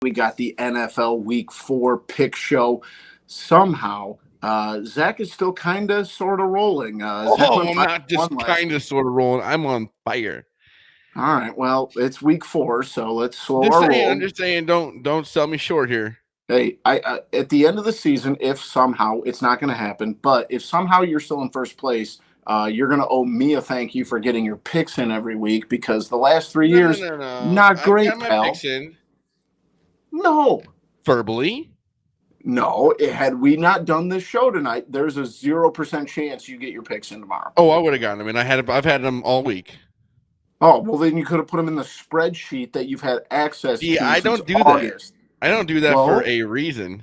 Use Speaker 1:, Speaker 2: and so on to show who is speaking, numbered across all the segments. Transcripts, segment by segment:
Speaker 1: We got the NFL Week 4 pick show. Somehow, Zach is still kind of sort of rolling. Zach
Speaker 2: Oh,
Speaker 1: went
Speaker 2: I'm
Speaker 1: 5
Speaker 2: not
Speaker 1: one
Speaker 2: just
Speaker 1: last
Speaker 2: kind of
Speaker 1: week.
Speaker 2: sort of rolling. I'm on fire.
Speaker 1: All right, well, it's Week 4, so let's slow
Speaker 2: Just
Speaker 1: our
Speaker 2: saying. I'm
Speaker 1: roll.
Speaker 2: just saying. Don't sell me short here.
Speaker 1: Hey, at the end of the season, if somehow it's not going to happen, but if somehow you're still in first place, you're going to owe me a thank you for getting your picks in every week because the last 3
Speaker 2: No,
Speaker 1: years,
Speaker 2: no, no.
Speaker 1: not
Speaker 2: I've got
Speaker 1: great,
Speaker 2: my
Speaker 1: pal.
Speaker 2: picks in
Speaker 1: No,
Speaker 2: verbally.
Speaker 1: no. Had we not done this show tonight, there's a 0% chance you get your picks in tomorrow.
Speaker 2: Oh, I would have gotten them, and I've had them all week.
Speaker 1: Oh, well, then you could have put them in the spreadsheet that you've had access
Speaker 2: See,
Speaker 1: to
Speaker 2: I
Speaker 1: since
Speaker 2: don't do that.
Speaker 1: August.
Speaker 2: I don't do that for
Speaker 1: Well,
Speaker 2: a reason.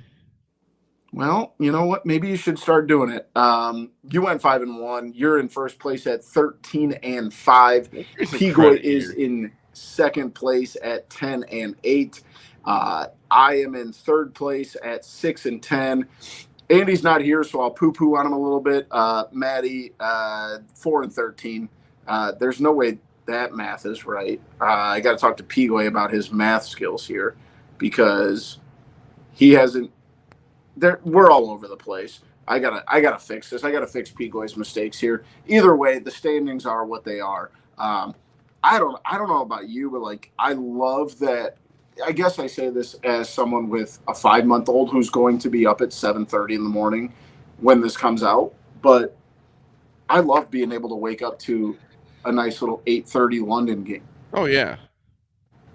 Speaker 1: well, you know what? Maybe you should start doing it. You went 5-1. You're in first place at 13-5.
Speaker 2: Here's some
Speaker 1: Pigoy
Speaker 2: credit
Speaker 1: is
Speaker 2: here.
Speaker 1: in second place at 10-8. I am in third place at 6-10. Andy's not here, so I'll poo-poo on him a little bit. Maddie, 4-13. There's no way that math is right. I got to talk to Pigoy about his math skills here because he hasn't. We're all over the place. I gotta fix this. I gotta fix Pigoy's mistakes here. Either way, the standings are what they are. I don't know about you, but like I love that. I guess I say this as someone with a 5-month-old who's going to be up at 7:30 in the morning when this comes out. But I love being able to wake up to a nice little 8:30 London game.
Speaker 2: Oh yeah.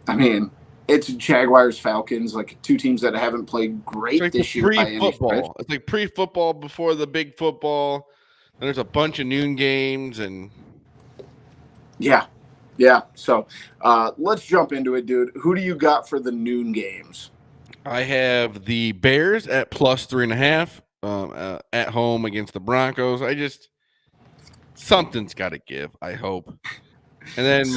Speaker 1: I mean, it's Jaguars Falcons, like two teams that haven't played
Speaker 2: It's
Speaker 1: great
Speaker 2: like the
Speaker 1: this year by any stretch.
Speaker 2: pre-football. It's like pre-football before the big football. And there's a bunch of noon games, and
Speaker 1: Yeah. Yeah. So let's jump into it, dude. Who do you got for the noon games?
Speaker 2: I have the Bears at plus 3.5 at home against the Broncos. Something's got to give. I hope. And then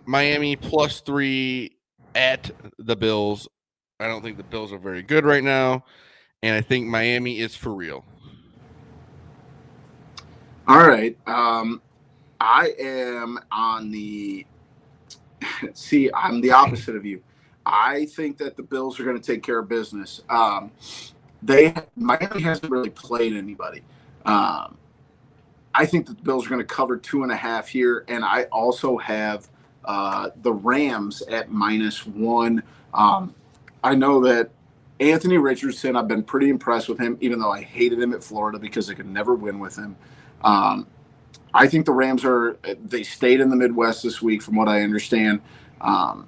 Speaker 2: Miami plus 3 at the Bills. I don't think the Bills are very good right now, and I think Miami is for real.
Speaker 1: All right. I am on the. See, I'm the opposite of you. I think that the Bills are going to take care of business. Miami hasn't really played anybody. Um, I think that the Bills are going to cover 2.5 here, and I also have the Rams at -1. I know that Anthony Richardson, I've been pretty impressed with him, even though I hated him at Florida because I could never win with him. Um, I think the Rams they stayed in the Midwest this week, from what I understand. Um,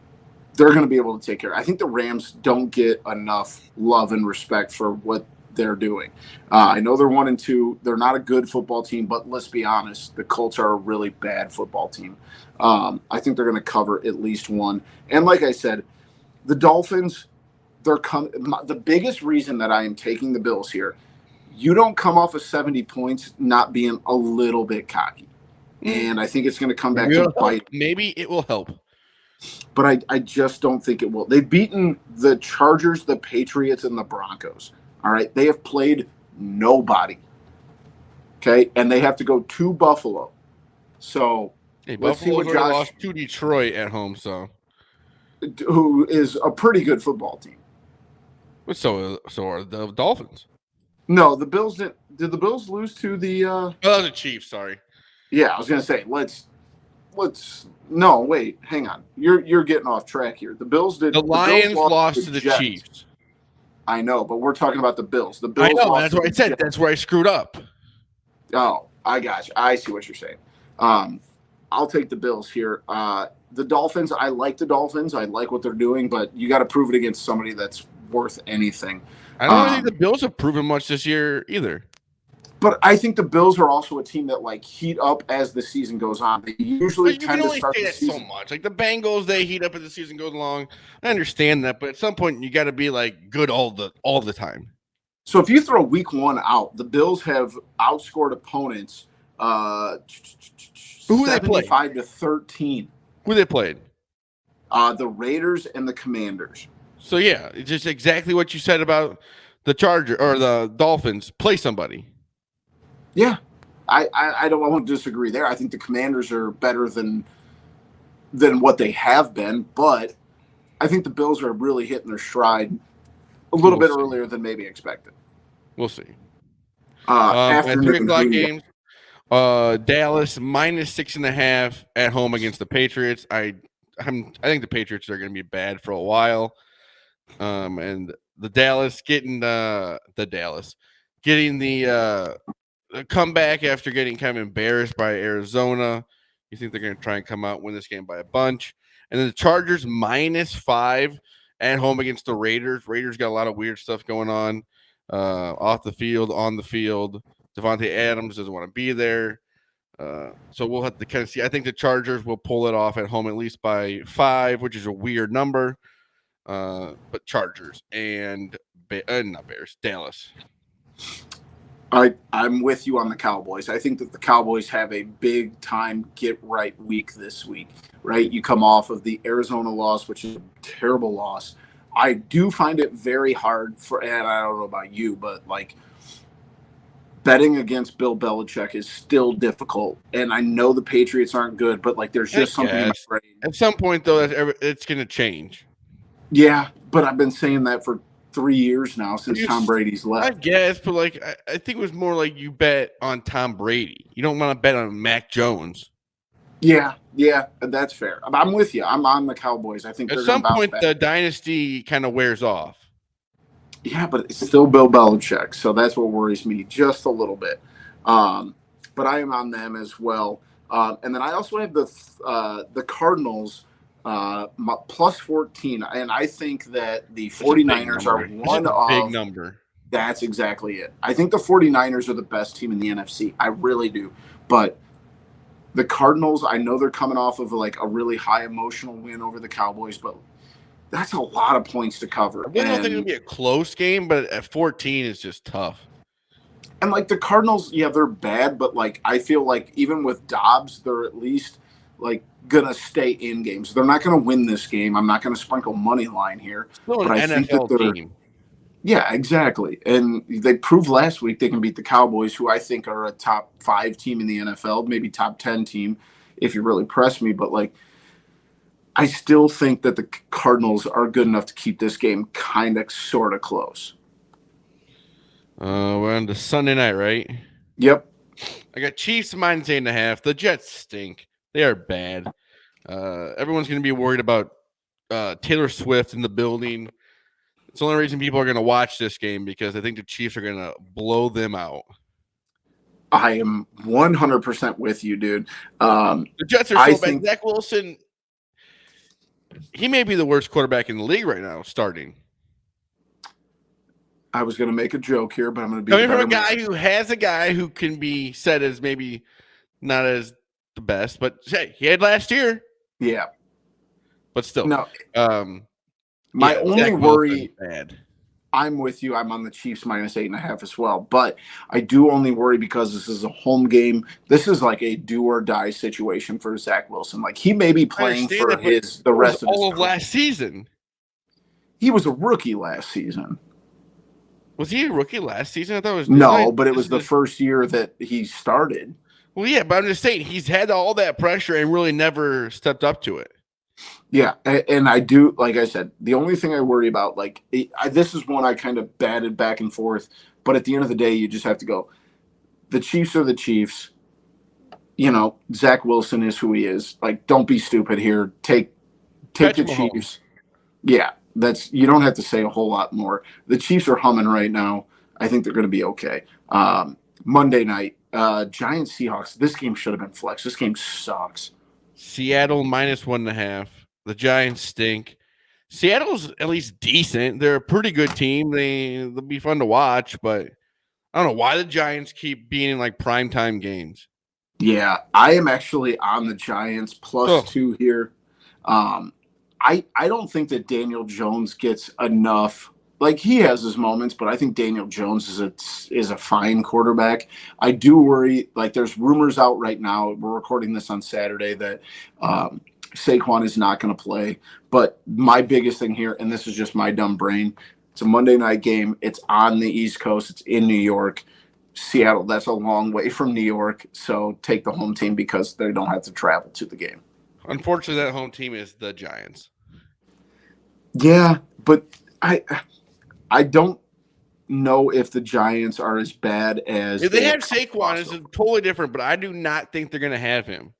Speaker 1: they're going to be able to take care. I think the Rams don't get enough love and respect for what they're doing. I know they're 1-2. They're not a good football team, but let's be honest, the Colts are a really bad football team. I think they're going to cover at least one. And like I said, the Dolphins, the biggest reason that I am taking the Bills here, you don't come off of 70 points not being a little bit cocky. And I think it's going to come back to bite.
Speaker 2: Maybe it will help.
Speaker 1: But I just don't think it will. They've beaten the Chargers, the Patriots, and the Broncos. All right. They have played nobody. Okay. And they have to go to Buffalo. So let's see what
Speaker 2: Buffalo's already lost to Detroit at home,
Speaker 1: who is a pretty good football team.
Speaker 2: So are the Dolphins.
Speaker 1: No, the Bills didn't. Did the Bills lose to the?
Speaker 2: Oh, that was the Chiefs. Sorry.
Speaker 1: Yeah, I was gonna say let's. No, wait, hang on. You're getting off track here. The Bills did.
Speaker 2: The Lions lost to the
Speaker 1: Jets.
Speaker 2: Chiefs.
Speaker 1: I know, but we're talking about the Bills. The Bills.
Speaker 2: I know. That's what I said. That's where I screwed up.
Speaker 1: Oh, I got you. I see what you're saying. I'll take the Bills here. The Dolphins. I like the Dolphins. I like what they're doing, but you got to prove it against somebody that's worth anything.
Speaker 2: I don't think the Bills have proven much this year either.
Speaker 1: But I think the Bills are also a team that like heat up as the season goes on. They usually tend to start the season
Speaker 2: so much. Like the Bengals, they heat up as the season goes along. I understand that, but at some point you got to be like good all the time.
Speaker 1: So if you throw week 1 out, the Bills have outscored opponents
Speaker 2: who they
Speaker 1: 75-13.
Speaker 2: Who they played?
Speaker 1: The Raiders and the Commanders.
Speaker 2: So yeah, it's just exactly what you said about the Charger or the Dolphins. Play somebody.
Speaker 1: Yeah, I won't disagree there. I think the Commanders are better than what they have been, but I think the Bills are really hitting their stride a little
Speaker 2: We'll
Speaker 1: bit
Speaker 2: see.
Speaker 1: earlier than maybe expected.
Speaker 2: We'll see. At
Speaker 1: Afternoon,
Speaker 2: 3:00
Speaker 1: who you got?
Speaker 2: games, Dallas minus 6.5 at home against the Patriots. I think the Patriots are going to be bad for a while. And the Dallas getting the comeback after getting kind of embarrassed by Arizona. You think they're going to try and come out win this game by a bunch? And then the Chargers -5 at home against the Raiders. Raiders got a lot of weird stuff going on off the field, on the field. Devontae Adams doesn't want to be there. So we'll have to kind of see. I think the Chargers will pull it off at home at least by 5, which is a weird number. But Chargers and not Bears, Dallas.
Speaker 1: I'm with you on the Cowboys. I think that the Cowboys have a big time get right week this week, right? You come off of the Arizona loss, which is a terrible loss. I do find it very hard and I don't know about you, but like betting against Bill Belichick is still difficult. And I know the Patriots aren't good, but like there's just something in my brain.
Speaker 2: At some point, though, it's going to change.
Speaker 1: Yeah, but I've been saying that for 3 years now since Tom Brady's left.
Speaker 2: I guess, but like I think it was more like you bet on Tom Brady. You don't want to bet on Mac Jones.
Speaker 1: Yeah, that's fair. I'm with you. I'm on the Cowboys. I think
Speaker 2: at some point
Speaker 1: back.
Speaker 2: The dynasty kind of wears off.
Speaker 1: Yeah, but it's still Bill Belichick, so that's what worries me just a little bit. But I am on them as well. And then I also have the Cardinals plus 14, and I think that the 49ers are one of
Speaker 2: big number.
Speaker 1: That's exactly it. I think the 49ers are the best team in the NFC. I really do. But the Cardinals, I know they're coming off of like a really high emotional win over the Cowboys, but that's a lot of points to cover.
Speaker 2: I don't think it'll be a close game, but at 14 is just tough.
Speaker 1: And like the Cardinals, yeah, they're bad, but like I feel like even with Dobbs, they're at least like gonna stay in games. They're not gonna win this game. I'm not gonna sprinkle money line here.
Speaker 2: Still an NFL team.
Speaker 1: Yeah, exactly. And they proved last week they can beat the Cowboys, who I think are a top 5 team in the NFL, maybe top 10 team if you really press me. But like, I still think that the Cardinals are good enough to keep this game kind of sort of close.
Speaker 2: We're on to Sunday night, right?
Speaker 1: Yep.
Speaker 2: I got Chiefs -8.5. The Jets stink. They are bad. Everyone's going to be worried about Taylor Swift in the building. It's the only reason people are going to watch this game because I think the Chiefs are going to blow them out.
Speaker 1: I am 100% with you, dude.
Speaker 2: The Jets are so bad. Zach Wilson, he may be the worst quarterback in the league right now, starting.
Speaker 1: I was going to make a joke here, but I'm going to be
Speaker 2: coming from a guy who has a guy who can be said as maybe not as the best, but hey, he had last year.
Speaker 1: Yeah.
Speaker 2: But still.
Speaker 1: No. My only worry, I'm with you. I'm on the Chiefs -8.5 as well. But I do only worry because this is a home game. This is like a do or die situation for Zach Wilson. Like he may be playing for the rest of his
Speaker 2: all of last season.
Speaker 1: He was a rookie last season.
Speaker 2: Was he a rookie last season? I thought it was
Speaker 1: no, but it was the first year that he started.
Speaker 2: Well, yeah, but I'm just saying he's had all that pressure and really never stepped up to it.
Speaker 1: Yeah, and I do, like I said, the only thing I worry about, like, this is one I kind of batted back and forth, but at the end of the day, you just have to go, the Chiefs are the Chiefs. You know, Zach Wilson is who he is. Like, don't be stupid here. Take the Chiefs. Yeah, you don't have to say a whole lot more. The Chiefs are humming right now. I think they're going to be okay. Monday night, Giants Seahawks. This game should have been flexed. This game sucks.
Speaker 2: Seattle -1.5. The Giants stink. Seattle's at least decent. They're a pretty good team. They'll be fun to watch, but I don't know why the Giants keep being in like primetime games.
Speaker 1: Yeah, I am actually on the Giants +2 here. I don't think that Daniel Jones gets enough. Like he has his moments, but I think Daniel Jones is a fine quarterback. I do worry. Like there's rumors out right now. We're recording this on Saturday that Saquon is not going to play. But my biggest thing here, and this is just my dumb brain, it's a Monday night game. It's on the East Coast. It's in New York. Seattle, that's a long way from New York. So take the home team because they don't have to travel to the game.
Speaker 2: Unfortunately, that home team is the Giants.
Speaker 1: Yeah, but I don't know if the Giants are as bad as
Speaker 2: If they
Speaker 1: have
Speaker 2: had
Speaker 1: come
Speaker 2: Saquon,
Speaker 1: across
Speaker 2: it's
Speaker 1: them.
Speaker 2: totally different, but I do not think they're going to have him.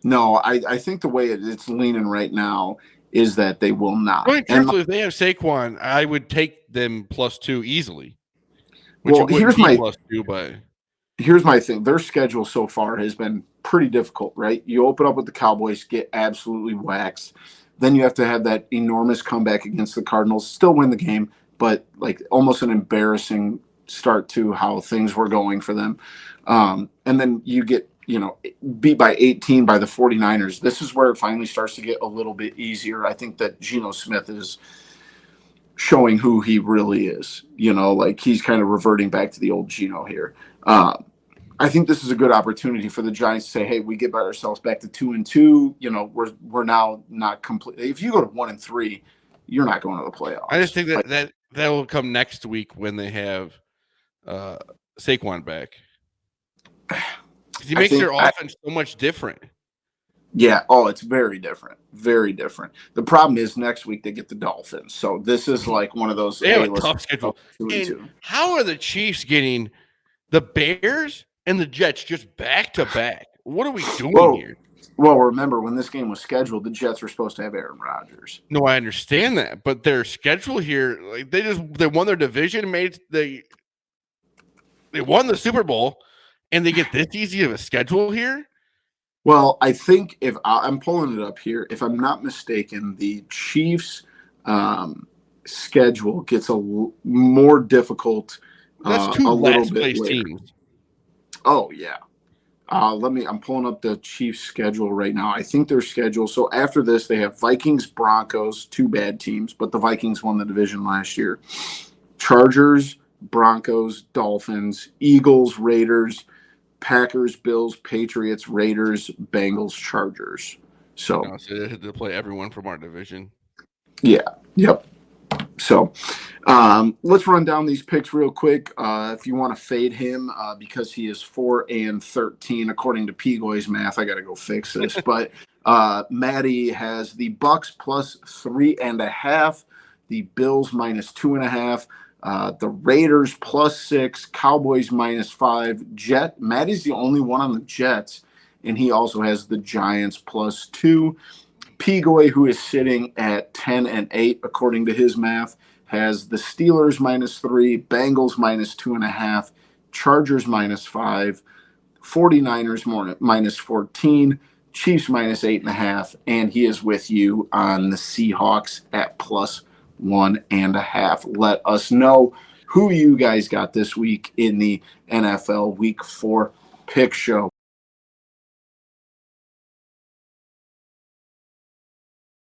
Speaker 1: No, I think the way it's leaning right now is that they will not.
Speaker 2: Really,
Speaker 1: And
Speaker 2: truthfully, if they have Saquon, I would take them +2 easily, which
Speaker 1: well,
Speaker 2: it wouldn't be +2, but
Speaker 1: here's my thing. Their schedule so far has been pretty difficult, right? You open up with the Cowboys, get absolutely waxed. Then you have to have that enormous comeback against the Cardinals, still win the game, but like almost an embarrassing start to how things were going for them. And then you get, beat by 18 by the 49ers. This is where it finally starts to get a little bit easier. I think that Geno Smith is showing who he really is. Like he's kind of reverting back to the old Geno here. I think this is a good opportunity for the Giants to say, "Hey, we get by ourselves back to 2-2. We're now not complete. If you go to 1-3, you're not going to the playoffs."
Speaker 2: I just think that will come next week when they have Saquon back. Because he makes their offense so much different.
Speaker 1: Yeah. Oh, it's very different. Very different. The problem is next week they get the Dolphins. So this is like one of those.
Speaker 2: They have a tough schedule. And how are the Chiefs getting the Bears and the Jets just back to back? What are we doing here?
Speaker 1: Well, remember when this game was scheduled, the Jets were supposed to have Aaron Rodgers.
Speaker 2: No, I understand that, but their schedule here, like they won their division, they won the Super Bowl, and they get this easy of a schedule here.
Speaker 1: Well, I think if I'm pulling it up here, if I'm not mistaken, the Chiefs' schedule gets more difficult.
Speaker 2: That's two last place teams.
Speaker 1: Oh yeah. I'm pulling up the Chiefs' schedule right now. I think their schedule. So after this, they have Vikings, Broncos, two bad teams, but the Vikings won the division last year. Chargers, Broncos, Dolphins, Eagles, Raiders, Packers, Bills, Patriots, Raiders, Bengals, Chargers. So
Speaker 2: they had to play everyone from our division.
Speaker 1: Yeah. Yep. So let's run down these picks real quick. If you want to fade him because he is 4-13 according to Pigoy's math, I got to go fix this. But Maddie has the Bucks +3.5, the Bills -2.5. The Raiders +6, Cowboys -5. Maddie's the only one on the Jets, and he also has the Giants +2. Pigoy, who is sitting at 10-8 according to his math, has the Steelers -3, Bengals -2.5, Chargers -5, 49ers -14, Chiefs -8.5, and he is with you on the Seahawks at +1.5. Let us know who you guys got this week in the NFL Week 4 pick show.